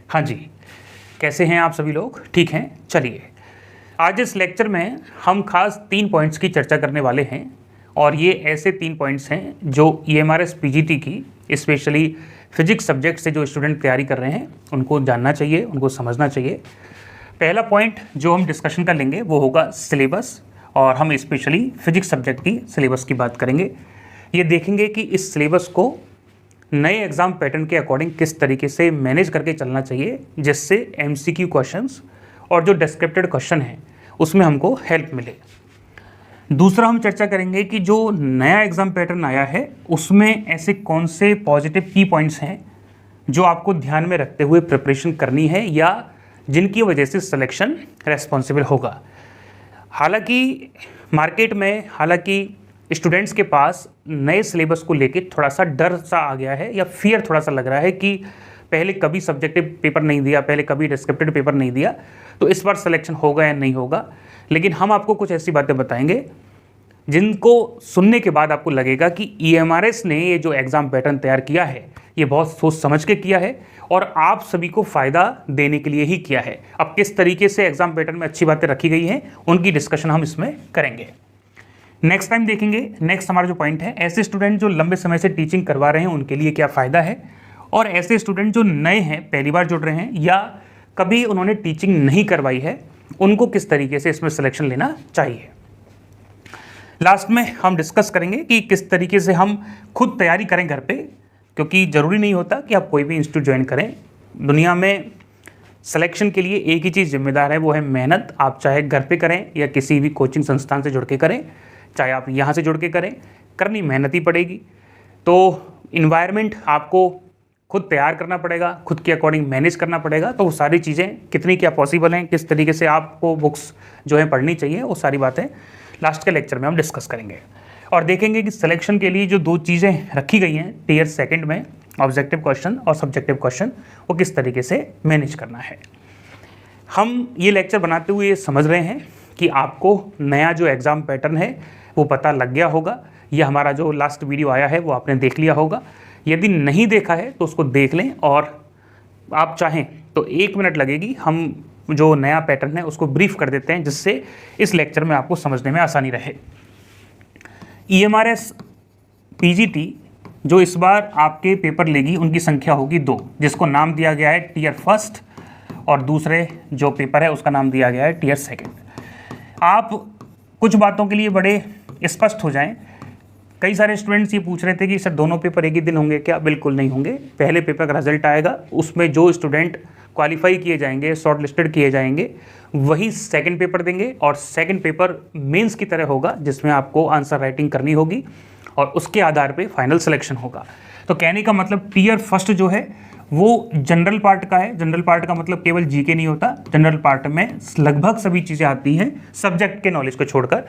हाँ जी, कैसे हैं आप सभी लोग? ठीक हैं। चलिए, आज इस लेक्चर में हम खास 3 पॉइंट्स की चर्चा करने वाले हैं और ये ऐसे 3 पॉइंट्स हैं जो EMRS PGT की स्पेशली फिजिक्स सब्जेक्ट से जो स्टूडेंट तैयारी कर रहे हैं उनको जानना चाहिए, उनको समझना चाहिए। पहला पॉइंट जो हम डिस्कशन कर लेंगे वो होगा सिलेबस, और हम स्पेशली फिजिक्स सब्जेक्ट की सिलेबस की बात करेंगे। ये देखेंगे कि इस सिलेबस को नए एग्ज़ाम पैटर्न के अकॉर्डिंग किस तरीके से मैनेज करके चलना चाहिए, जिससे MCQ क्वेश्चंस और जो डिस्क्रिप्टेड क्वेश्चन हैं उसमें हमको हेल्प मिले। दूसरा हम चर्चा करेंगे कि जो नया एग्ज़ाम पैटर्न आया है उसमें ऐसे कौन से पॉजिटिव की पॉइंट्स हैं जो आपको ध्यान में रखते हुए प्रिपरेशन करनी है या जिनकी वजह से सिलेक्शन रेस्पॉन्सिबल होगा। हालांकि मार्केट में स्टूडेंट्स के पास नए सिलेबस को लेके थोड़ा सा डर सा आ गया है या फियर थोड़ा सा लग रहा है कि पहले कभी सब्जेक्टिव पेपर नहीं दिया, पहले कभी डिस्क्रिप्टिव पेपर नहीं दिया, तो इस बार सिलेक्शन होगा या नहीं होगा। लेकिन हम आपको कुछ ऐसी बातें बताएंगे जिनको सुनने के बाद आपको लगेगा कि EMRS ने ये जो एग्ज़ाम पैटर्न तैयार किया है ये बहुत सोच समझ के किया है और आप सभी को फ़ायदा देने के लिए ही किया है। अब किस तरीके से एग्ज़ाम पैटर्न में अच्छी बातें रखी गई हैं उनकी डिस्कशन हम इसमें करेंगे, नेक्स्ट टाइम देखेंगे। नेक्स्ट हमारा जो पॉइंट है, ऐसे स्टूडेंट जो लंबे समय से टीचिंग करवा रहे हैं उनके लिए क्या फ़ायदा है, और ऐसे स्टूडेंट जो नए हैं, पहली बार जुड़ रहे हैं या कभी उन्होंने टीचिंग नहीं करवाई है, उनको किस तरीके से इसमें सिलेक्शन लेना चाहिए। लास्ट में हम डिस्कस करेंगे कि किस तरीके से हम खुद तैयारी करें घर पे, क्योंकि ज़रूरी नहीं होता कि आप कोई भी इंस्टीट्यूट ज्वाइन करें। दुनिया में सिलेक्शन के लिए एक ही चीज़ जिम्मेदार है, वो है मेहनत। आप चाहे घर पे करें या किसी भी कोचिंग संस्थान से जुड़ के करें, चाहे आप यहाँ से जुड़ के करें, करनी मेहनत ही पड़ेगी। तो इन्वायरमेंट आपको खुद तैयार करना पड़ेगा, खुद के अकॉर्डिंग मैनेज करना पड़ेगा। तो वो सारी चीज़ें कितनी क्या पॉसिबल हैं, किस तरीके से आपको बुक्स जो है पढ़नी चाहिए, वो सारी बातें लास्ट के लेक्चर में हम डिस्कस करेंगे और देखेंगे कि सिलेक्शन के लिए जो 2 चीज़ें रखी गई हैं टियर सेकंड में, ऑब्जेक्टिव क्वेश्चन और सब्जेक्टिव क्वेश्चन, वो किस तरीके से मैनेज करना है। हम ये लेक्चर बनाते हुए ये समझ रहे हैं कि आपको नया जो एग्ज़ाम पैटर्न है वो पता लग गया होगा, या हमारा जो लास्ट वीडियो आया है वो आपने देख लिया होगा। यदि नहीं देखा है तो उसको देख लें, और आप चाहें तो 1 मिनट लगेगी, हम जो नया पैटर्न है उसको ब्रीफ कर देते हैं जिससे इस लेक्चर में आपको समझने में आसानी रहे। EMRS PGT जो इस बार आपके पेपर लेगी उनकी संख्या होगी 2, जिसको नाम दिया गया है टियर फर्स्ट, और दूसरे जो पेपर है उसका नाम दिया गया है टियर सेकेंड। आप कुछ बातों के लिए बड़े स्पष्ट हो जाएं। कई सारे स्टूडेंट्स ये पूछ रहे थे कि सर दोनों पेपर एक ही दिन होंगे क्या? बिल्कुल नहीं होंगे। पहले पेपर का रिजल्ट आएगा, उसमें जो स्टूडेंट क्वालिफाई किए जाएंगे, शॉर्ट लिस्टेड किए जाएंगे, वही सेकंड पेपर देंगे, और सेकंड पेपर मेंस की तरह होगा जिसमें आपको आंसर राइटिंग करनी होगी और उसके आधार पे फाइनल सिलेक्शन होगा। तो कहने का मतलब टियर फर्स्ट जो है वो जनरल पार्ट का है। जनरल पार्ट का मतलब केवल GK नहीं होता, जनरल पार्ट में लगभग सभी चीज़ें आती हैं सब्जेक्ट के नॉलेज को छोड़कर,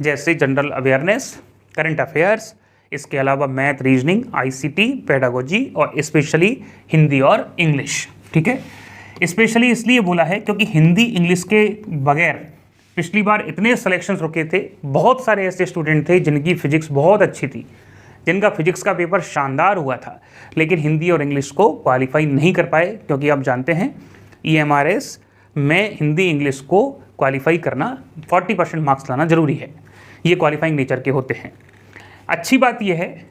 जैसे जनरल अवेयरनेस, करंट अफेयर्स, इसके अलावा मैथ, रीजनिंग, ICT, पेडागोजी और स्पेशली हिंदी और इंग्लिश। ठीक है, स्पेशली इसलिए बोला है क्योंकि हिंदी इंग्लिश के बगैर पिछली बार इतने सिलेक्शंस रुके थे। बहुत सारे ऐसे स्टूडेंट थे जिनकी फिजिक्स बहुत अच्छी थी, जिनका फिजिक्स का पेपर शानदार हुआ था, लेकिन हिंदी और इंग्लिश को क्वालिफाई नहीं कर पाए, क्योंकि आप जानते हैं EMRS में हिंदी इंग्लिश को क्वालिफाई करना 40% मार्क्स लाना ज़रूरी है। ये क्वालिफाइंग नेचर के होते हैं। अच्छी बात यह है,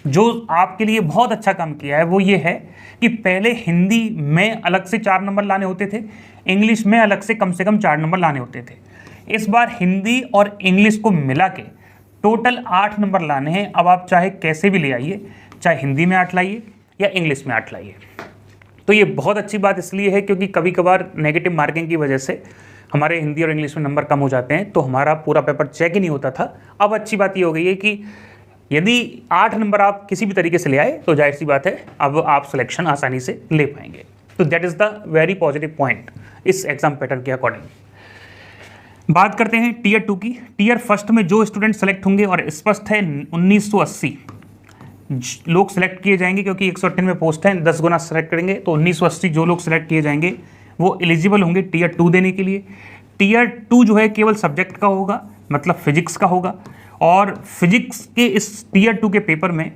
जो आपके लिए बहुत अच्छा काम किया है वो ये है कि पहले हिंदी में अलग से 4 नंबर लाने होते थे, इंग्लिश में अलग से कम 4 नंबर लाने होते थे। इस बार हिंदी और इंग्लिश को मिला के टोटल 8 नंबर लाने हैं। अब आप चाहे कैसे भी ले आइए, चाहे हिंदी में 8 लाइए या इंग्लिश में 8 लाइए। तो ये बहुत अच्छी बात इसलिए है क्योंकि कभी कभार नेगेटिव मार्किंग की वजह से हमारे हिंदी और इंग्लिश में नंबर कम हो जाते हैं, तो हमारा पूरा पेपर चेक ही नहीं होता था। अब अच्छी बात ये हो गई है कि यदि 8 नंबर आप किसी भी तरीके से ले आए तो जाहिर सी बात है अब आप सिलेक्शन आसानी से ले पाएंगे। तो that is the very positive point इस एग्जाम पैटर्न के अकॉर्डिंग। बात करते हैं टियर 2 की। टियर फर्स्ट में जो स्टूडेंट सेलेक्ट होंगे, और स्पष्ट है 1980 लोग सेलेक्ट किए जाएंगे, क्योंकि 198 पोस्ट हैं, 10 गुना सेलेक्ट करेंगे तो 1980 जो लोग सेलेक्ट किए जाएंगे वो एलिजिबल होंगे टियर 2 देने के लिए। टियर 2 जो है केवल सब्जेक्ट का होगा, मतलब फिजिक्स का होगा, और फिजिक्स के इस टियर 2 के पेपर में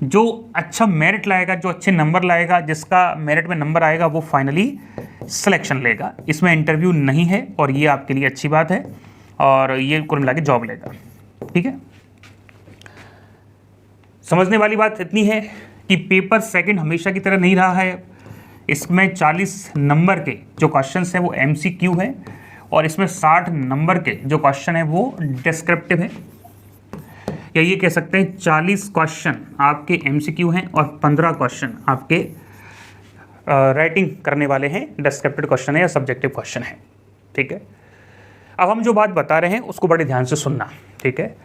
जो अच्छा मेरिट लाएगा, जो अच्छे नंबर लाएगा, जिसका मेरिट में नंबर आएगा, वो फाइनली सिलेक्शन लेगा। इसमें इंटरव्यू नहीं है और ये आपके लिए अच्छी बात है और ये कुल मिला के जॉब लेगा। ठीक है, समझने वाली बात इतनी है कि पेपर सेकंड हमेशा की तरह नहीं रहा है। इसमें 40 नंबर के जो क्वेश्चन हैं वो MCQ है और इसमें 60 नंबर के जो क्वेश्चन है वो डिस्क्रिप्टिव है, या ये कह सकते हैं 40 क्वेश्चन आपके MCQ हैं और 15 क्वेश्चन आपके राइटिंग करने वाले हैं, डिस्क्रिप्टिव क्वेश्चन है या सब्जेक्टिव क्वेश्चन है। ठीक है, अब हम जो बात बता रहे हैं उसको बड़े ध्यान से सुनना। ठीक है,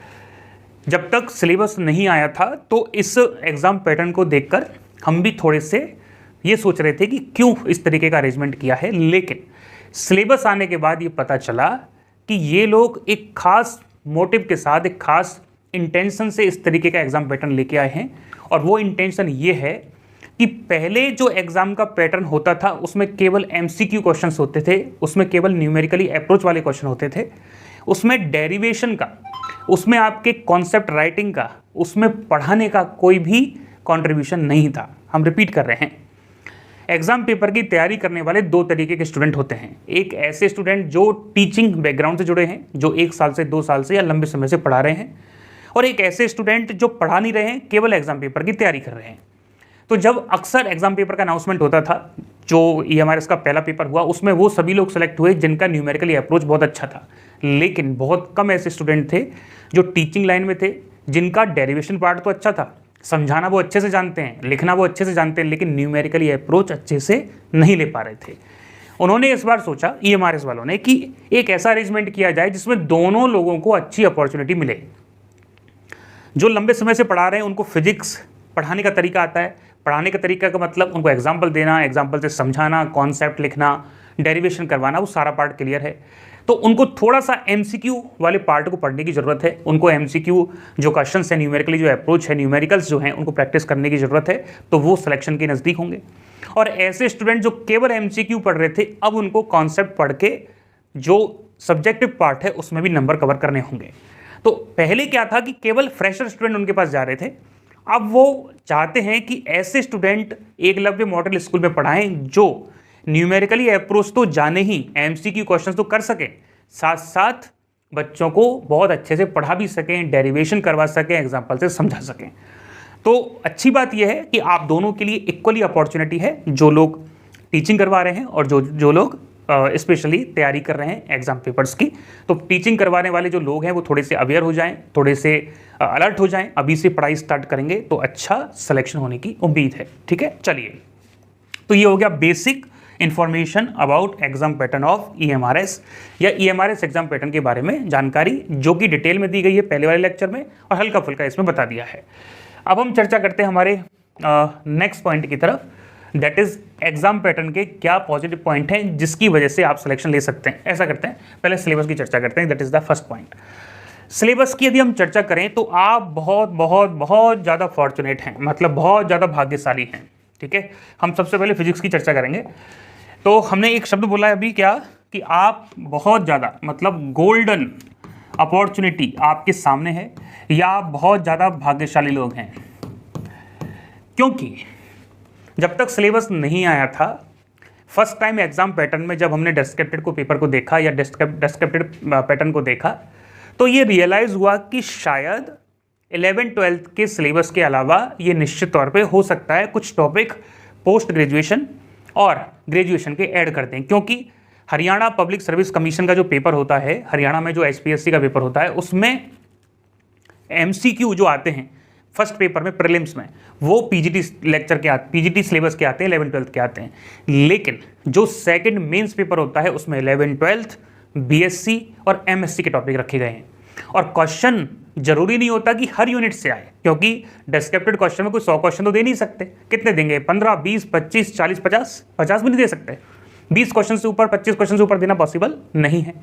जब तक सिलेबस नहीं आया था तो इस एग्ज़ाम पैटर्न को देखकर हम भी थोड़े से ये सोच रहे थे कि क्यों इस तरीके का अरेंजमेंट किया है, लेकिन सिलेबस आने के बाद ये पता चला कि ये लोग एक खास मोटिव के साथ, एक खास इंटेंशन से इस तरीके का एग्ज़ाम पैटर्न लेके आए हैं। और वो इंटेंशन ये है कि पहले जो एग्ज़ाम का पैटर्न होता था उसमें केवल MCQ क्वेश्चंस होते थे, उसमें केवल न्यूमेरिकली अप्रोच वाले क्वेश्चन होते थे, उसमें डेरिवेशन का, उसमें आपके कॉन्सेप्ट राइटिंग का, उसमें पढ़ाने का कोई भी कंट्रीब्यूशन नहीं था। हम रिपीट कर रहे हैं, एग्जाम पेपर की तैयारी करने वाले दो तरीके के स्टूडेंट होते हैं। एक ऐसे स्टूडेंट जो टीचिंग बैकग्राउंड से जुड़े हैं, जो 1 साल से 2 साल से या लंबे समय से पढ़ा रहे हैं, और एक ऐसे स्टूडेंट जो पढ़ा नहीं रहे हैं, केवल एग्जाम पेपर की तैयारी कर रहे हैं। तो जब अक्सर एग्जाम पेपर का अनाउंसमेंट होता था, जो EMRS का पहला पेपर हुआ, उसमें वो सभी लोग सेलेक्ट हुए जिनका न्यूमेरिकली अप्रोच बहुत अच्छा था, लेकिन बहुत कम ऐसे स्टूडेंट थे जो टीचिंग लाइन में थे, जिनका डेरिवेशन पार्ट तो अच्छा था, समझाना वो अच्छे से जानते हैं, लिखना वो अच्छे से जानते हैं, लेकिन न्यूमेरिकली अप्रोच अच्छे से नहीं ले पा रहे थे। उन्होंने इस बार सोचा, EMRS वालों ने, कि एक ऐसा अरेंजमेंट किया जाए जिसमें दोनों लोगों को अच्छी अपॉर्चुनिटी मिले। जो लंबे समय से पढ़ा रहे हैं उनको फिजिक्स पढ़ाने का तरीका आता है, पढ़ाने का तरीका का मतलब उनको एग्जाम्पल देना, एग्जाम्पल से समझाना, कॉन्सेप्ट लिखना, डेरिवेशन करवाना, वो सारा पार्ट क्लियर है। तो उनको थोड़ा सा MCQ वाले पार्ट को पढ़ने की ज़रूरत है, उनको MCQ जो क्वेश्चन है, न्यूमेरिकली जो अप्रोच है, न्यूमेरिकल्स जो हैं, उनको प्रैक्टिस करने की ज़रूरत है, तो वो सिलेक्शन के नज़दीक होंगे। और ऐसे स्टूडेंट जो केवल MCQ पढ़ रहे थे, अब उनको कॉन्सेप्ट पढ़ के जो सब्जेक्टिव पार्ट है उसमें भी नंबर कवर करने होंगे। तो पहले क्या था कि केवल फ्रेशर स्टूडेंट उनके पास जा रहे थे, अब वो चाहते हैं कि ऐसे स्टूडेंट एकलव्य मॉडल स्कूल में पढ़ाएं जो न्यूमेरिकली अप्रोच तो जाने ही, MCQ क्वेश्चन तो कर सकें, साथ साथ बच्चों को बहुत अच्छे से पढ़ा भी सकें, डेरिवेशन करवा सकें, एग्जाम्पल से समझा सकें। तो अच्छी बात यह है कि आप दोनों के लिए इक्वली अपॉर्चुनिटी है, जो लोग टीचिंग करवा रहे हैं और जो लोग स्पेशली तैयारी कर रहे हैं एग्जाम पेपर्स की। तो टीचिंग करवाने वाले जो लोग हैं वो थोड़े से अवेयर हो जाएं, थोड़े से अलर्ट हो जाएं, अभी से पढ़ाई स्टार्ट करेंगे तो अच्छा सिलेक्शन होने की उम्मीद है। ठीक है, चलिए, तो ये हो गया basic information about exam pattern of EMRS या EMRS एग्जाम पैटर्न के बारे में जानकारी, जो कि डिटेल में दी गई है पहले वाले लेक्चर में और हल्का फुल्का इसमें बता दिया है। अब हम चर्चा करते हैं हमारे नेक्स्ट पॉइंट की तरफ, दैट इज एग्जाम पैटर्न के क्या पॉजिटिव पॉइंट हैं जिसकी वजह से आप सिलेक्शन ले सकते हैं। ऐसा करते हैं, पहले सिलेबस की चर्चा करते हैं, that is the first point. Syllabus की यदि हम चर्चा करें तो आप बहुत बहुत बहुत ज़्यादा फॉर्चुनेट हैं, मतलब बहुत ज़्यादा भाग्यशाली हैं। ठीक है, हम सबसे पहले फिजिक्स की चर्चा करेंगे। तो हमने एक शब्द बोला है अभी, क्या, कि आप बहुत ज़्यादा, मतलब गोल्डन अपॉर्चुनिटी आपके सामने है, या आप बहुत ज़्यादा भाग्यशाली लोग हैं, क्योंकि जब तक सिलेबस नहीं आया था, फर्स्ट टाइम एग्जाम पैटर्न में जब हमने डिस्क्रिप्टेड को पेपर को देखा या डिस्क्रिप्टेड पैटर्न को देखा, तो ये रियलाइज़ हुआ कि शायद 11-12 के सिलेबस के अलावा ये निश्चित तौर पे हो सकता है कुछ टॉपिक पोस्ट ग्रेजुएशन और ग्रेजुएशन के ऐड करते हैं, क्योंकि हरियाणा पब्लिक सर्विस कमीशन का जो पेपर होता है, हरियाणा में जो HPSC का पेपर होता है, उसमें MCQ जो आते हैं फर्स्ट पेपर में प्रीलिम्स में, वो PGT लेक्चर के PGT सिलेबस के आते हैं, 11-12 के आते हैं। लेकिन जो सेकंड मेंस पेपर होता है उसमें 11-12 BSc और MSc के टॉपिक रखे गए हैं। और क्वेश्चन जरूरी नहीं होता कि हर यूनिट से आए, क्योंकि डिस्क्रिप्टेड क्वेश्चन में कोई 100 क्वेश्चन तो दे नहीं सकते। कितने देंगे? 15, 20, 25, 40, 50 भी नहीं दे सकते। 20 क्वेश्चन से ऊपर, 25 क्वेश्चन से ऊपर देना पॉसिबल नहीं है।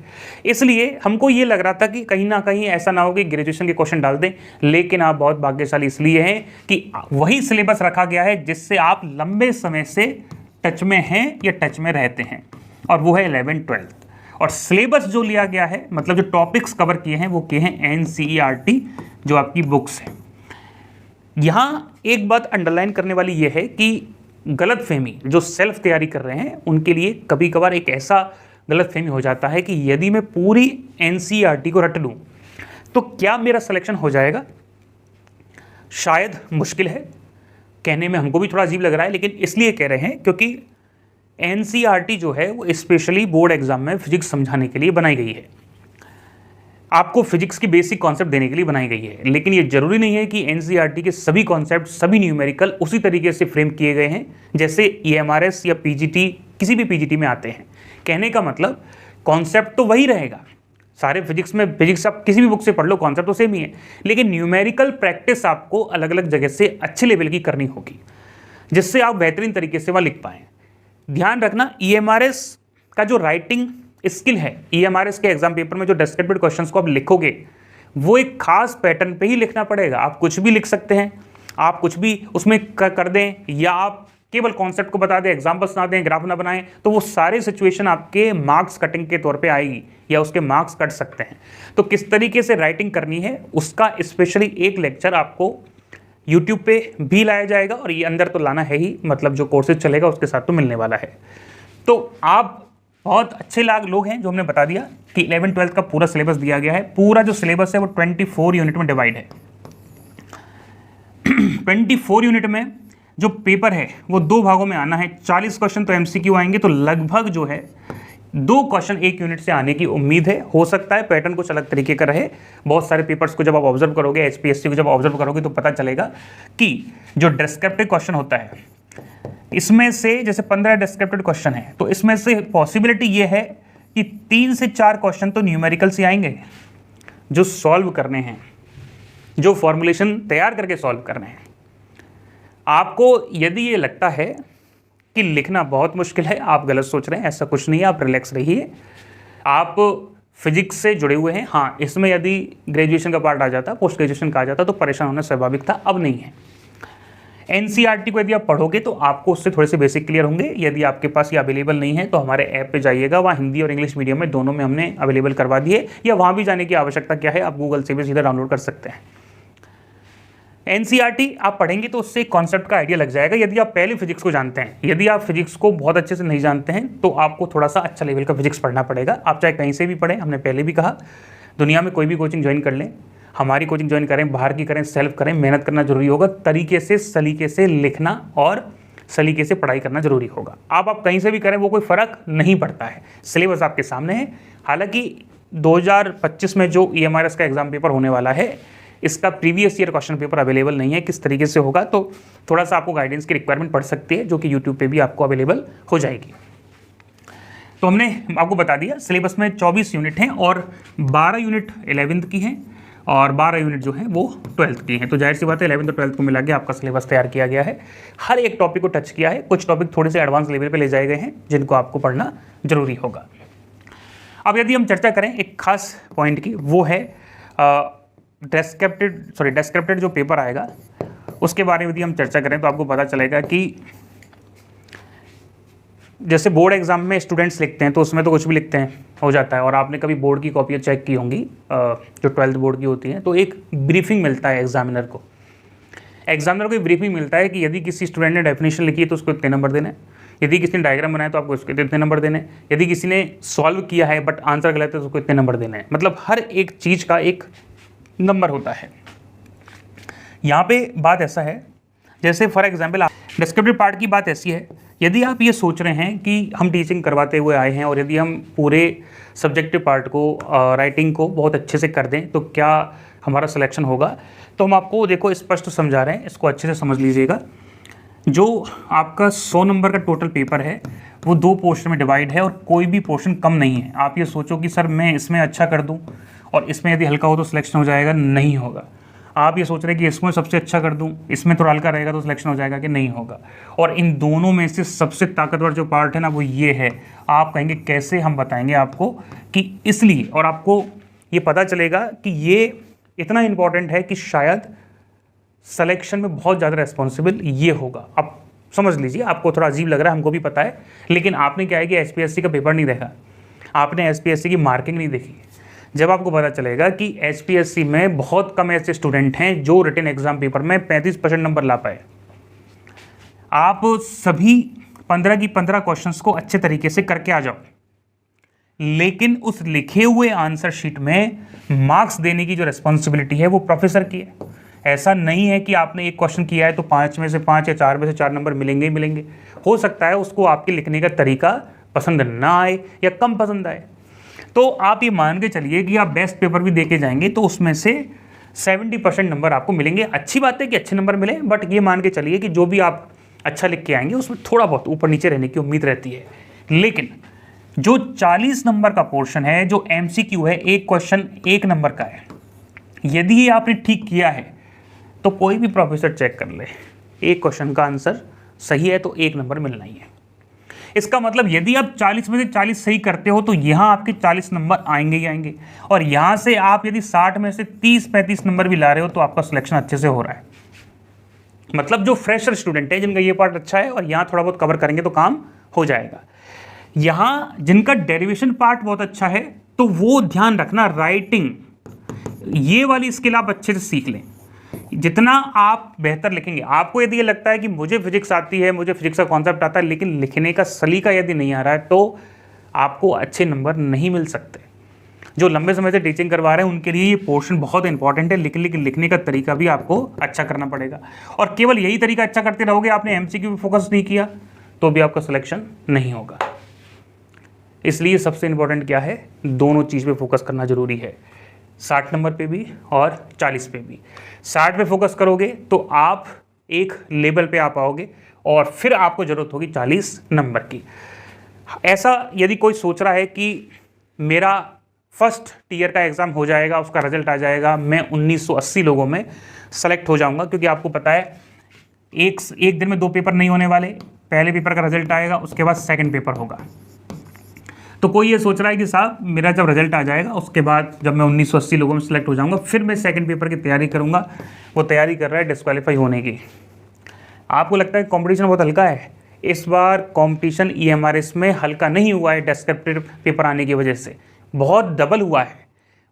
इसलिए हमको ये लग रहा था कि कहीं ना कहीं ऐसा ना हो कि ग्रेजुएशन के क्वेश्चन डाल दें, लेकिन आप बहुत भाग्यशाली इसलिए हैं कि वही सिलेबस रखा गया है जिससे आप लंबे समय से टच में हैं या टच में रहते हैं, और वो है 11-12। और सिलेबस जो लिया गया है, मतलब जो टॉपिक्स कवर किए हैं वो किए हैं NCERT जो आपकी बुक्स हैं। यहाँ एक बात अंडरलाइन करने वाली ये है कि गलतफहमी जो सेल्फ तैयारी कर रहे हैं उनके लिए कभी कभार एक ऐसा गलतफहमी हो जाता है कि यदि मैं पूरी एनसीईआरटी को रट लूँ तो क्या मेरा सिलेक्शन हो जाएगा। शायद मुश्किल है, कहने में हमको भी थोड़ा अजीब लग रहा है, लेकिन इसलिए कह रहे हैं क्योंकि एनसीईआरटी जो है वो स्पेशली बोर्ड एग्जाम में फिजिक्स समझाने के लिए बनाई गई है, आपको फिजिक्स की बेसिक कॉन्सेप्ट देने के लिए बनाई गई है। लेकिन ये जरूरी नहीं है कि एनसीईआरटी के सभी कॉन्सेप्ट, सभी न्यूमेरिकल उसी तरीके से फ्रेम किए गए हैं जैसे ईएमआरएस या पीजीटी, किसी भी पीजीटी में आते हैं। कहने का मतलब कॉन्सेप्ट तो वही रहेगा, सारे फिजिक्स में, फिजिक्स आप किसी भी बुक से पढ़ लो कॉन्सेप्ट तो सेम ही है, लेकिन न्यूमेरिकल प्रैक्टिस आपको अलग अलग जगह से अच्छे लेवल की करनी होगी जिससे आप बेहतरीन तरीके से वहाँ लिख पाएँ। ध्यान रखना, ईएमआरएस का जो राइटिंग स्किल है, ईएमआरएस के एग्जाम पेपर में जो डिस्क्रिप्टिव क्वेश्चंस को आप लिखोगे वो एक खास पैटर्न पे ही लिखना पड़ेगा। आप कुछ भी लिख सकते हैं, आप कुछ भी उसमें कर दें, या आप केवल कॉन्सेप्ट को बता दें, एग्जाम्पल्स ना दें, ग्राफ ना बनाएं, तो वो सारे सिचुएशन आपके मार्क्स कटिंग के तौर पे आएगी या उसके मार्क्स कट सकते हैं। तो किस तरीके से राइटिंग करनी है उसका स्पेशली एक लेक्चर आपको यूट्यूब पे भी लाया जाएगा, और ये अंदर तो लाना है ही, मतलब जो कोर्सेज चलेगा उसके साथ तो मिलने वाला है। तो आप बहुत अच्छे लोग हैं जो हमने बता दिया कि 11th-12th का पूरा सिलेबस दिया गया है। पूरा जो सिलेबस है वो 24 यूनिट में डिवाइड है। 24 यूनिट में जो पेपर है वो 2 भागों में आना है। 40 क्वेश्चन तो एमसीक्यू आएंगे, तो लगभग जो है 2 क्वेश्चन 1 यूनिट से आने की उम्मीद है। हो सकता है पैटर्न कुछ अलग तरीके का रहे। बहुत सारे पेपर्स को जब आप ऑब्जर्व करोगे, एचपीएससी को जब ऑब्जर्व करोगे तो पता चलेगा कि जो डिस्क्रिप्टिव क्वेश्चन होता है इसमें से जैसे 15 डिस्क्रिप्टिव क्वेश्चन है, तो इसमें से पॉसिबिलिटी ये है कि 3 से 4 क्वेश्चन तो न्यूमेरिकल से आएंगे जो सॉल्व करने हैं, जो फॉर्मुलेशन तैयार करके सॉल्व करने हैं। आपको यदि ये लगता है कि लिखना बहुत मुश्किल है, आप गलत सोच रहे हैं, ऐसा कुछ नहीं है, आप रिलैक्स रहिए। आप फिजिक्स से जुड़े हुए हैं। हाँ, इसमें यदि ग्रेजुएशन का पार्ट आ जाता, पोस्ट ग्रेजुएशन का आ जाता तो परेशान होना स्वाभाविक था, अब नहीं है। एनसीईआरटी को यदि आप पढ़ोगे तो आपको उससे थोड़े से बेसिक क्लियर होंगे। यदि आपके पास ये अवेलेबल नहीं है तो हमारे ऐप पे जाइएगा, वहाँ हिंदी और इंग्लिश मीडियम में दोनों में हमने अवेलेबल करवा दिए, या वहाँ भी जाने की आवश्यकता क्या है, आप गूगल से भी सीधा डाउनलोड कर सकते हैं। एनसीईआरटी आप पढ़ेंगे तो उससे कॉन्सेप्ट का आइडिया लग जाएगा। यदि आप पहले फिजिक्स को जानते हैं, यदि आप फिजिक्स को बहुत अच्छे से नहीं जानते हैं तो आपको थोड़ा सा अच्छा लेवल का फिजिक्स पढ़ना पड़ेगा। आप चाहे कहीं से भी पढ़ें, हमने पहले भी कहा, दुनिया में कोई भी कोचिंग ज्वाइन कर लें, हमारी कोचिंग ज्वाइन करें, बाहर की करें, सेल्फ करें, मेहनत करना जरूरी होगा। तरीके से, सलीके से लिखना और सलीके से पढ़ाई करना जरूरी होगा। आप कहीं से भी करें वो कोई फ़र्क नहीं पड़ता है, सिलेबस आपके सामने है। हालांकि 2025 में जो ईएमआरएस का एग्जाम पेपर होने वाला है, इसका previous year question paper available नहीं है, किस तरीके से होगा, तो थोड़ा सा आपको गाइडेंस की रिक्वायरमेंट पड़ सकती है, जो कि यूट्यूब पे भी आपको अवेलेबल हो जाएगी। तो हमने आपको बता दिया सिलेबस में 24 यूनिट हैं और 12 यूनिट 11th की हैं और 12 यूनिट जो हैं वो 12th की हैं। तो जाहिर सी बात है 11th और 12th को मिला के आपका सिलेबस तैयार किया गया है। हर एक टॉपिक को टच किया है, कुछ टॉपिक थोड़े से एडवांस लेवल पे ले जाए गए हैं जिनको आपको पढ़ना जरूरी होगा। अब यदि हम चर्चा करें एक खास पॉइंट की, वो है डिस्क्रिप्टेड जो पेपर आएगा उसके बारे में यदि हम चर्चा करें तो आपको पता चलेगा कि जैसे बोर्ड एग्जाम में स्टूडेंट्स लिखते हैं तो उसमें तो कुछ भी लिखते हैं, हो जाता है। और आपने कभी बोर्ड की कॉपियाँ चेक की होंगी जो 12th बोर्ड की होती हैं, तो एक ब्रीफिंग मिलता है एग्जामिनर को एक ब्रीफिंग मिलता है कि यदि किसी स्टूडेंट ने डेफिनेशन लिखी है तो उसको इतने नंबर देने, यदि किसी ने डायग्राम बनाया तो आपको उसके इतने नंबर देने, यदि किसी ने सॉल्व किया है बट आंसर गलत है तो उसको इतने नंबर देने हैं। मतलब हर एक चीज़ का एक नंबर होता है। यहाँ पे बात ऐसा है, जैसे फॉर एग्जाम्पल डिस्क्रिप्टिव पार्ट की बात ऐसी है, यदि आप ये सोच रहे हैं कि हम टीचिंग करवाते हुए आए हैं और यदि हम पूरे सब्जेक्टिव पार्ट को, राइटिंग को बहुत अच्छे से कर दें तो क्या हमारा सिलेक्शन होगा, तो हम आपको देखो स्पष्ट समझा रहे हैं, इसको अच्छे से समझ लीजिएगा। जो आपका 100 नंबर का टोटल पेपर है वो 2 पोर्शन में डिवाइड है और कोई भी पोर्शन कम नहीं है। आप ये सोचो कि सर मैं इसमें अच्छा कर दूं और इसमें यदि हल्का हो तो सिलेक्शन हो जाएगा, नहीं होगा। आप ये सोच रहे हैं कि इसमें सबसे अच्छा कर दूं, इसमें थोड़ा हल्का रहेगा तो सिलेक्शन हो जाएगा, कि नहीं होगा। और इन दोनों में से सबसे ताकतवर जो पार्ट है ना वो ये है। आप कहेंगे कैसे, हम बताएंगे आपको कि इसलिए, और आपको ये पता चलेगा कि ये इतना इंपॉर्टेंट है कि शायद सिलेक्शन में बहुत ज़्यादा रिस्पॉन्सिबल ये होगा। आप समझ लीजिए, आपको थोड़ा अजीब लग रहा है, हमको भी पता है, लेकिन आपने क्या है कि एचपीएससी का पेपर नहीं देखा, आपने एचपीएससी की मार्किंग नहीं देखी। जब आपको पता चलेगा कि एचपीएससी में बहुत कम ऐसे स्टूडेंट हैं जो रिटन एग्जाम पेपर में 35% नंबर ला पाए। आप सभी 15 की 15 क्वेश्चंस को अच्छे तरीके से करके आ जाओ, लेकिन उस लिखे हुए आंसर शीट में मार्क्स देने की जो रिस्पॉन्सिबिलिटी है वो प्रोफेसर की है। ऐसा नहीं है कि आपने एक क्वेश्चन किया है तो 5 में से 5 या 4 में से 4 नंबर मिलेंगे ही मिलेंगे। हो सकता है उसको आपके लिखने का तरीका पसंद ना आए या कम पसंद आए। तो आप ये मान के चलिए कि आप बेस्ट पेपर भी दे के जाएंगे तो उसमें से 70% नंबर आपको मिलेंगे। अच्छी बात है कि अच्छे नंबर मिले, बट ये मान के चलिए कि जो भी आप अच्छा लिख के आएंगे उसमें थोड़ा बहुत ऊपर नीचे रहने की उम्मीद रहती है। लेकिन जो 40 नंबर का पोर्शन है, जो एमसीक्यू है, एक क्वेश्चन 1 नंबर का है, यदि ये आपने ठीक किया है तो कोई भी प्रोफेसर चेक कर ले, एक क्वेश्चन का आंसर सही है तो 1 नंबर मिलना ही है। इसका मतलब यदि आप 40 में से 40 सही करते हो तो यहाँ आपके 40 नंबर आएंगे ही आएंगे, और यहाँ से आप यदि 60 में से 30-35 नंबर भी ला रहे हो तो आपका सिलेक्शन अच्छे से हो रहा है। मतलब जो फ्रेशर स्टूडेंट है जिनका ये पार्ट अच्छा है और यहाँ थोड़ा बहुत कवर करेंगे तो काम हो जाएगा। यहाँ जिनका डेरिवेशन पार्ट बहुत अच्छा है तो वो ध्यान रखना, राइटिंग ये वाली स्किल आप अच्छे से सीख लें। जितना आप बेहतर लिखेंगे, आपको यदि ये लगता है कि मुझे फिजिक्स आती है, मुझे फिजिक्स का कॉन्सेप्ट आता है, लेकिन लिखने का सलीका यदि नहीं आ रहा है तो आपको अच्छे नंबर नहीं मिल सकते। जो लंबे समय से टीचिंग करवा रहे हैं उनके लिए ये पोर्शन बहुत इंपॉर्टेंट है, लेकिन लिखने का तरीका भी आपको अच्छा करना पड़ेगा। और केवल यही तरीका अच्छा करते रहोगे, आपने एमसीक्यू पे फोकस नहीं किया तो भी आपका सिलेक्शन नहीं होगा। इसलिए सबसे इंपॉर्टेंट क्या है, दोनों चीज़ पे फोकस करना जरूरी है, 60 नंबर पे भी और 40 पे भी। 60 पे फोकस करोगे तो आप एक लेवल पे आ पाओगे और फिर आपको ज़रूरत होगी 40 नंबर की। ऐसा यदि कोई सोच रहा है कि मेरा फर्स्ट टीयर का एग्ज़ाम हो जाएगा, उसका रिजल्ट आ जाएगा, मैं 1980 लोगों में सेलेक्ट हो जाऊंगा, क्योंकि आपको पता है एक दिन में 2 पेपर नहीं होने वाले। पहले पेपर का रिजल्ट आएगा, उसके बाद सेकंड पेपर होगा। तो कोई ये सोच रहा है कि साहब मेरा जब रिजल्ट आ जाएगा उसके बाद जब मैं 1980 लोगों में सेलेक्ट हो जाऊंगा फिर मैं सेकंड पेपर की तैयारी करूंगा, वो तैयारी कर रहा है डिस्क्वालीफाई होने की। आपको लगता है कंपटीशन बहुत हल्का है? इस बार कंपटीशन ईएमआरएस में हल्का नहीं हुआ है डिस्क्रिप्टिव पेपर आने की वजह से, बहुत डबल हुआ है।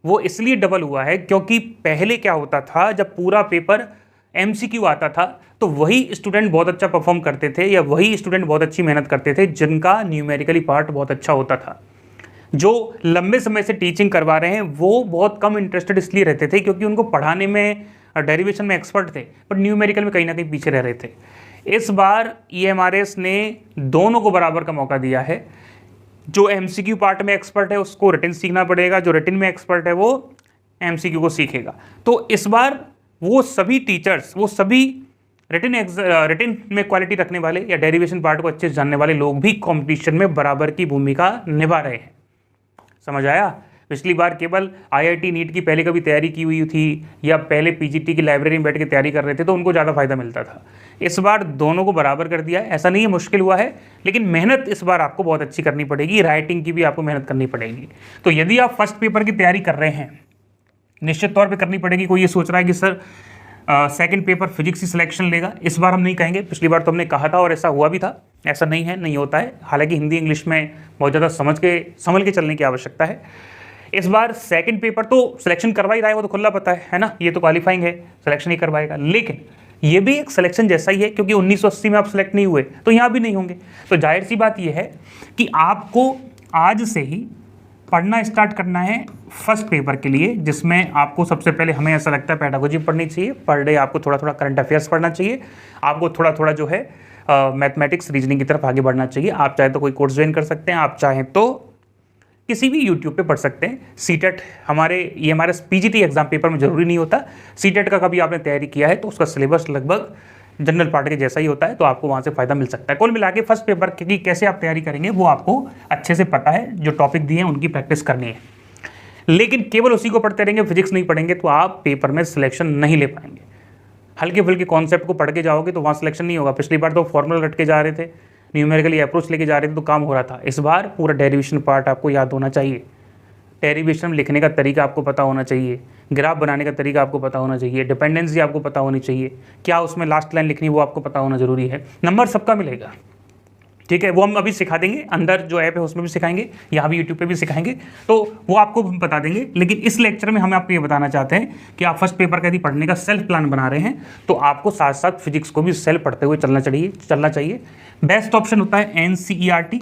वो इसलिए डबल हुआ है क्योंकि पहले क्या होता था, जब पूरा पेपर एमसीक्यू आता था तो वही स्टूडेंट बहुत अच्छा परफॉर्म करते थे या वही स्टूडेंट बहुत अच्छी मेहनत करते थे जिनका न्यूमेरिकली पार्ट बहुत अच्छा होता था। जो लंबे समय से टीचिंग करवा रहे हैं वो बहुत कम इंटरेस्टेड इसलिए रहते थे क्योंकि उनको पढ़ाने में, डेरिवेशन में एक्सपर्ट थे, पर न्यूमेरिकल में कहीं ना कहीं पीछे रह रहे थे। इस बार ईएमआरएस ने दोनों को बराबर का मौका दिया है। जो एमसीक्यू पार्ट में एक्सपर्ट है उसको रिटन सीखना पड़ेगा, जो रिटन में एक्सपर्ट है वो एमसीक्यू को सीखेगा। तो इस बार वो सभी टीचर्स, वो सभी रिटन में क्वालिटी रखने वाले या डेरिवेशन पार्ट को अच्छे से जानने वाले लोग भी कंपटीशन में बराबर की भूमिका निभा रहे हैं। समझ आया? पिछली बार केवल आईआईटी नीट की पहले कभी तैयारी की हुई थी या पहले पीजीटी की लाइब्रेरी में बैठ के तैयारी कर रहे थे तो उनको ज़्यादा फायदा मिलता था। इस बार दोनों को बराबर कर दिया है। ऐसा नहीं है मुश्किल हुआ है, लेकिन मेहनत इस बार आपको बहुत अच्छी करनी पड़ेगी, राइटिंग की भी आपको मेहनत करनी पड़ेगी। तो यदि आप फर्स्ट पेपर की तैयारी कर रहे हैं, निश्चित तौर पर करनी पड़ेगी। कोई ये सोच रहा है कि सर सेकंड पेपर फिजिक्स ही सिलेक्शन लेगा, इस बार हम नहीं कहेंगे। पिछली बार तो हमने कहा था और ऐसा हुआ भी था। ऐसा नहीं है, नहीं होता है। हालांकि हिंदी इंग्लिश में बहुत ज़्यादा संभल के चलने की आवश्यकता है। इस बार सेकंड पेपर तो सिलेक्शन करवा ही रहा है, वो तो खुला पता है ना, ये तो क्वालिफाइंग है, सिलेक्शन ही करवाएगा। लेकिन ये भी एक सिलेक्शन जैसा ही है क्योंकि 1980 में आप सिलेक्ट नहीं हुए तो यहाँ भी नहीं होंगे। तो जाहिर सी बात यह है कि आपको आज से ही पढ़ना स्टार्ट करना है फर्स्ट पेपर के लिए, जिसमें आपको सबसे पहले, हमें ऐसा लगता है, पेडागोजी पढ़नी चाहिए। पर डे आपको थोड़ा थोड़ा करंट अफेयर्स पढ़ना चाहिए, आपको थोड़ा थोड़ा जो है मैथमेटिक्स, रीजनिंग की तरफ आगे बढ़ना चाहिए। आप चाहे तो कोई कोर्स ज्वाइन कर सकते हैं, आप चाहें तो किसी भी यूट्यूब पे पढ़ सकते हैं। सीटेट हमारे पीजीटी एग्जाम पेपर में जरूरी नहीं होता। सीटेट का कभी आपने तैयारी किया है तो उसका सिलेबस लगभग जनरल पार्ट के जैसा ही होता है, तो आपको वहाँ से फायदा मिल सकता है। कुल मिला के फर्स्ट पेपर की कैसे आप तैयारी करेंगे वो आपको अच्छे से पता है। जो टॉपिक दिए हैं उनकी प्रैक्टिस करनी है, लेकिन केवल उसी को पढ़ते रहेंगे, फिजिक्स नहीं पढ़ेंगे तो आप पेपर में सिलेक्शन नहीं ले पाएंगे। हल्के फुल्के कॉन्सेप्ट को पढ़ के जाओगे तो वहाँ सिलेक्शन नहीं होगा। पिछली बार तो फॉर्मूला रट के जा रहे थे, न्यूमेरिकली अप्रोच लेके जा रहे थे तो काम हो रहा था। इस बार पूरा डेरिवेशन पार्ट आपको याद होना चाहिए। डेरिवेशन में लिखने का तरीका आपको पता होना चाहिए, ग्राफ बनाने का तरीका आपको पता होना चाहिए, डिपेंडेंसी आपको पता होनी चाहिए, क्या उसमें लास्ट लाइन लिखनी वो आपको पता होना जरूरी है। नंबर सबका मिलेगा, ठीक है, वो हम अभी सिखा देंगे, अंदर जो ऐप है उसमें भी सिखाएंगे, यहाँ भी यूट्यूब पे भी सिखाएंगे, तो वो आपको हम बता देंगे। लेकिन इस लेक्चर में हम आपको ये बताना चाहते हैं कि आप फर्स्ट पेपर का यदि पढ़ने का सेल्फ प्लान बना रहे हैं तो आपको साथ साथ फिजिक्स को भी सेल्फ पढ़ते हुए चलना चाहिए। बेस्ट ऑप्शन होता है NCERT,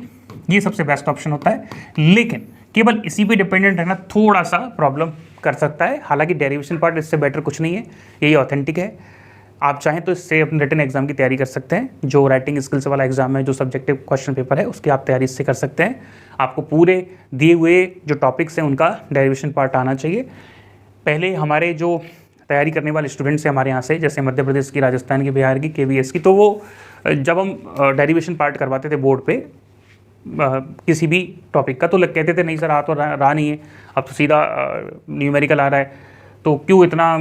ये सबसे बेस्ट ऑप्शन होता है, लेकिन केवल इसी पे डिपेंडेंट रहना थोड़ा सा प्रॉब्लम कर सकता है। हालांकि डेरिवेशन पार्ट इससे बेटर कुछ नहीं है, यही ऑथेंटिक है। आप चाहें तो इससे अपने रिटन एग्जाम की तैयारी कर सकते हैं, जो राइटिंग स्किल्स वाला एग्जाम है, जो सब्जेक्टिव क्वेश्चन पेपर है, उसकी आप तैयारी इससे कर सकते हैं। आपको पूरे दिए हुए जो टॉपिक्स हैं उनका डेरिवेशन पार्ट आना चाहिए। पहले हमारे जो तैयारी करने वाले स्टूडेंट्स हैं हमारे यहाँ से, जैसे मध्य प्रदेश की, राजस्थान की, बिहार की, KVS की, तो वो जब हम डेरिवेशन पार्ट करवाते थे बोर्ड पे किसी भी टॉपिक का, तो लोग कहते थे नहीं सर, आ तो रहा नहीं है, अब तो सीधा न्यूमेरिकल आ रहा है, तो क्यों इतना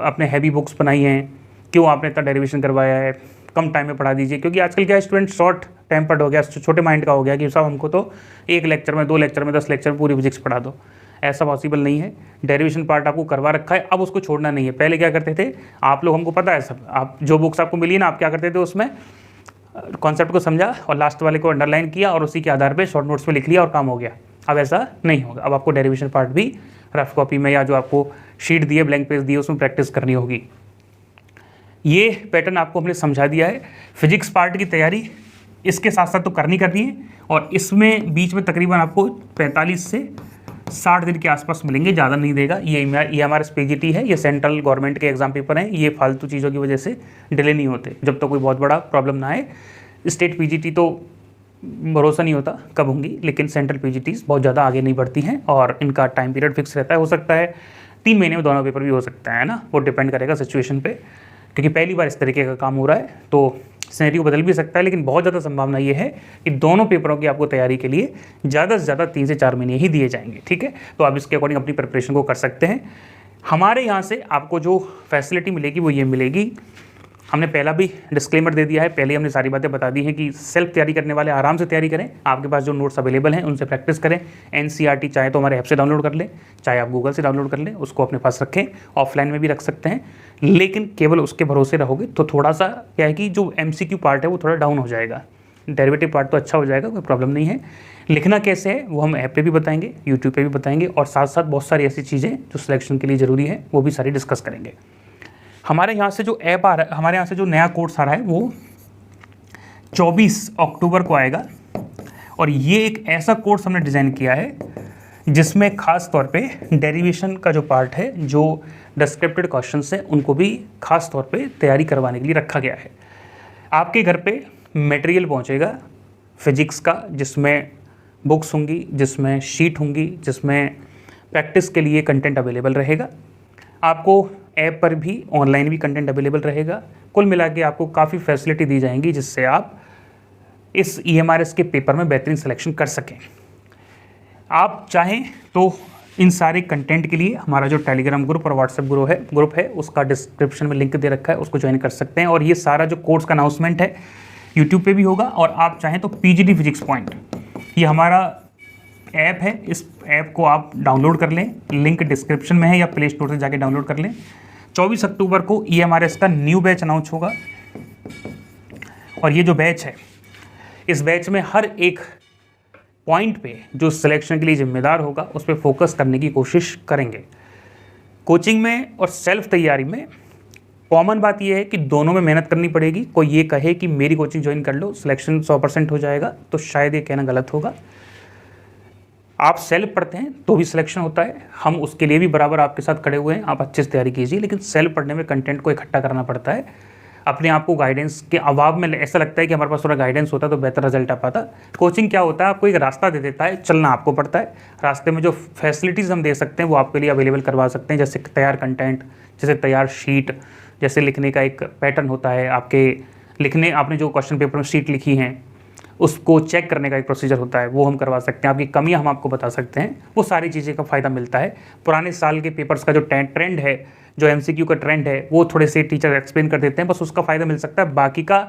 अपने हैवी बुक्स बनाई हैं, क्यों आपने इतना डेरिवेशन करवाया है, कम टाइम में पढ़ा दीजिए। क्योंकि आजकल क्या स्टूडेंट शॉर्ट टेम्पर्ड हो गया, छोटे माइंड का हो गया कि साहब हमको तो एक लेक्चर में, 2 लेक्चर में, 10 लेक्चर में पूरी फिजिक्स पढ़ा दो। ऐसा पॉसिबल नहीं है। डेरिवेशन पार्ट आपको करवा रखा है, अब उसको छोड़ना नहीं है। पहले क्या करते थे आप लोग, हमको पता है सब, आप जो बुक्स आपको मिली ना, आप क्या करते थे उसमें कॉन्सेप्ट को समझा और लास्ट वाले को अंडरलाइन किया और उसी के आधार पे शॉर्ट नोट्स में लिख लिया और काम हो गया। अब ऐसा नहीं होगा। अब आपको डेरिवेशन पार्ट भी रफ कॉपी में या जो आपको शीट दिए, ब्लैंक पेज दिए, उसमें प्रैक्टिस करनी होगी। ये पैटर्न आपको हमने समझा दिया है। फिजिक्स पार्ट की तैयारी इसके साथ साथ तो करनी है, और इसमें बीच में तकरीबन आपको 45 से 60 दिन के आसपास मिलेंगे, ज़्यादा नहीं देगा। ये हमारा PGT है, ये सेंट्रल गवर्नमेंट के एग्जाम पेपर हैं, ये फालतू चीज़ों की वजह से डिले नहीं होते, जब तक तो कोई बहुत बड़ा प्रॉब्लम ना आए। स्टेट PGT तो भरोसा नहीं होता कब होंगी, लेकिन सेंट्रल PGTs बहुत ज़्यादा आगे नहीं बढ़ती हैं और इनका टाइम पीरियड फिक्स रहता है। हो सकता है 3 महीने में दोनों पेपर भी हो सकता है ना, वो डिपेंड करेगा सिचुएशन पे, क्योंकि पहली बार इस तरीके का काम हो रहा है, तो सिनेरियो बदल भी सकता है। लेकिन बहुत ज़्यादा संभावना ये है कि दोनों पेपरों की आपको तैयारी के लिए ज़्यादा से ज़्यादा 3 से 4 महीने ही दिए जाएंगे। ठीक है, तो आप इसके अकॉर्डिंग अपनी प्रिपरेशन को कर सकते हैं। हमारे यहाँ से आपको जो फैसिलिटी मिलेगी वो ये मिलेगी, हमने पहला भी डिस्क्लेमर दे दिया है, पहले हमने सारी बातें बता दी हैं कि सेल्फ तैयारी करने वाले आराम से तैयारी करें। आपके पास जो नोट्स अवेलेबल हैं उनसे प्रैक्टिस करें। NCERT चाहे तो हमारे ऐप से डाउनलोड कर लें, चाहे आप गूगल से डाउनलोड कर लें, उसको अपने पास रखें, ऑफलाइन में भी रख सकते हैं। लेकिन केवल उसके भरोसे रहोगे तो थोड़ा सा क्या है कि जो MCQ पार्ट है वो थोड़ा डाउन हो जाएगा, डेरिवेटिव पार्ट तो अच्छा हो जाएगा, कोई प्रॉब्लम नहीं है। लिखना कैसे है वो हम ऐप पे भी बताएंगे, यूट्यूब पे भी बताएंगे, और साथ साथ बहुत सारी ऐसी चीज़ें जो सिलेक्शन के लिए ज़रूरी है वो भी सारी डिस्कस करेंगे। हमारे यहाँ से जो ऐप आ रहा है, हमारे यहाँ से जो नया कोर्स आ रहा है वो 24 अक्टूबर को आएगा, और ये एक ऐसा कोर्स हमने डिज़ाइन किया है जिसमें खास तौर पे डेरिवेशन का जो पार्ट है, जो डिस्क्रिप्टेड क्वेश्चंस हैं, उनको भी खास तौर पे तैयारी करवाने के लिए रखा गया है। आपके घर पे मटेरियल पहुँचेगा फिजिक्स का, जिसमें बुक्स होंगी, जिसमें शीट होंगी, जिसमें प्रैक्टिस के लिए कंटेंट अवेलेबल रहेगा। आपको ऐप पर भी ऑनलाइन भी कंटेंट अवेलेबल रहेगा। कुल मिला के आपको काफ़ी फैसिलिटी दी जाएंगी जिससे आप इस EMRS के पेपर में बेहतरीन सिलेक्शन कर सकें। आप चाहें तो इन सारे कंटेंट के लिए हमारा जो टेलीग्राम ग्रुप और व्हाट्सएप ग्रुप है उसका डिस्क्रिप्शन में लिंक दे रखा है, उसको ज्वाइन कर सकते हैं। और ये सारा जो कोर्स का अनाउंसमेंट है यूट्यूब पे भी होगा, और आप चाहें तो PGT फिजिक्स पॉइंट, ये हमारा ऐप है, इस ऐप को आप डाउनलोड कर लें, लिंक डिस्क्रिप्शन में है, या प्ले स्टोर से जाके डाउनलोड कर लें। 24 अक्टूबर को EMRS का न्यू बैच अनाउंस होगा, और ये जो बैच है, इस बैच में हर एक पॉइंट पे जो सिलेक्शन के लिए जिम्मेदार होगा उस पर फोकस करने की कोशिश करेंगे। कोचिंग में और सेल्फ तैयारी में कॉमन बात यह है कि दोनों में मेहनत करनी पड़ेगी। कोई ये कहे कि मेरी कोचिंग ज्वाइन कर लो, सिलेक्शन 100% हो जाएगा, तो शायद ये कहना गलत होगा। आप सेल्फ पढ़ते हैं तो भी सिलेक्शन होता है, हम उसके लिए भी बराबर आपके साथ खड़े हुए हैं, आप अच्छे से तैयारी कीजिए। लेकिन सेल्फ पढ़ने में कंटेंट को इकट्ठा करना पड़ता है, अपने आप को गाइडेंस के अभाव में ऐसा लगता है कि हमारे पास थोड़ा गाइडेंस होता तो बेहतर रिजल्ट आ पाता। कोचिंग क्या होता है, आपको एक रास्ता दे देता है, चलना आपको पड़ता है। रास्ते में जो फैसिलिटीज़ हम दे सकते हैं वो आपके लिए अवेलेबल करवा सकते हैं, जैसे तैयार कंटेंट, जैसे तैयार शीट, जैसे लिखने का एक पैटर्न होता है, आपके लिखने, आपने जो क्वेश्चन पेपर में शीट लिखी हैं उसको चेक करने का एक प्रोसीजर होता है, वो हम करवा सकते हैं। आपकी कमियां हम आपको बता सकते हैं, वो सारी चीज़ें का फ़ायदा मिलता है। पुराने साल के पेपर्स का जो ट्रेंड है, जो MCQ का ट्रेंड है, वो थोड़े से टीचर एक्सप्लेन कर देते हैं, बस उसका फ़ायदा मिल सकता है। बाकी का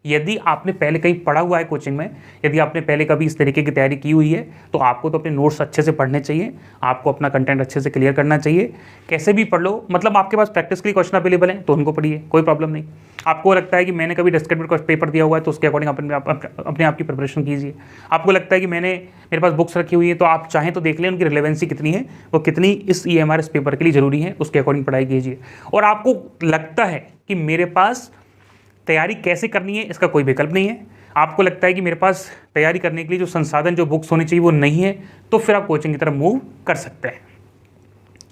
यदि आपने पहले कहीं पढ़ा हुआ है कोचिंग में, यदि आपने पहले कभी इस तरीके की तैयारी की हुई है, तो आपको तो अपने नोट्स अच्छे से पढ़ने चाहिए, आपको अपना कंटेंट अच्छे से क्लियर करना चाहिए। कैसे भी पढ़ लो, मतलब आपके पास प्रैक्टिस के लिए क्वेश्चन अवेलेबल है तो उनको पढ़िए, कोई प्रॉब्लम नहीं। आपको लगता है कि मैंने कभी डिस्क्रिप्टिव पेपर दिया हुआ है तो उसके अकॉर्डिंग अपने आप की प्रिपरेशन कीजिए। आपको लगता है कि मेरे पास बुक्स रखी हुई है तो आप चाहें तो देख लें उनकी रिलेवेंसी कितनी है, वो कितनी इस EMRS पेपर के लिए ज़रूरी है, उसके अकॉर्डिंग पढ़ाई कीजिए। और आपको लगता है कि मेरे पास तैयारी कैसे करनी है इसका कोई विकल्प नहीं है, आपको लगता है कि मेरे पास तैयारी करने के लिए जो संसाधन, जो बुक्स होनी चाहिए वो नहीं है, तो फिर आप कोचिंग की तरफ मूव कर सकते हैं।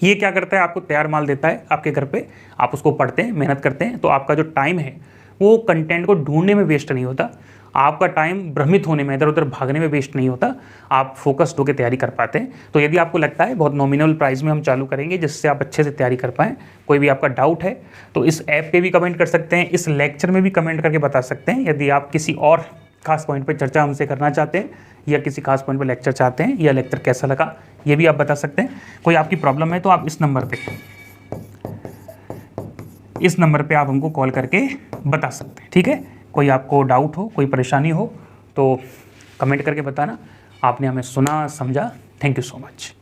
ये क्या करता है, आपको तैयार माल देता है आपके घर पे, आप उसको पढ़ते हैं, मेहनत करते हैं, तो आपका जो टाइम है वो कंटेंट को ढूंढने में वेस्ट नहीं होता, आपका टाइम भ्रमित होने में, इधर उधर भागने में वेस्ट नहीं होता, आप फोकस्ड होकर तैयारी कर पाते हैं। तो यदि आपको लगता है बहुत नॉमिनल प्राइस में हम चालू करेंगे जिससे आप अच्छे से तैयारी कर पाएँ, कोई भी आपका डाउट है तो इस ऐप पे भी कमेंट कर सकते हैं, इस लेक्चर में भी कमेंट करके बता सकते हैं। यदि आप किसी और खास पॉइंट पर चर्चा हमसे करना चाहते हैं या किसी खास पॉइंट पर लेक्चर चाहते हैं या लेक्चर कैसा लगा ये भी आप बता सकते हैं। कोई आपकी प्रॉब्लम है तो आप इस नंबर पे आप हमको कॉल करके बता सकते हैं, ठीक है। कोई आपको डाउट हो, कोई परेशानी हो तो कमेंट करके बताना। आपने हमें सुना, समझा। Thank you so much.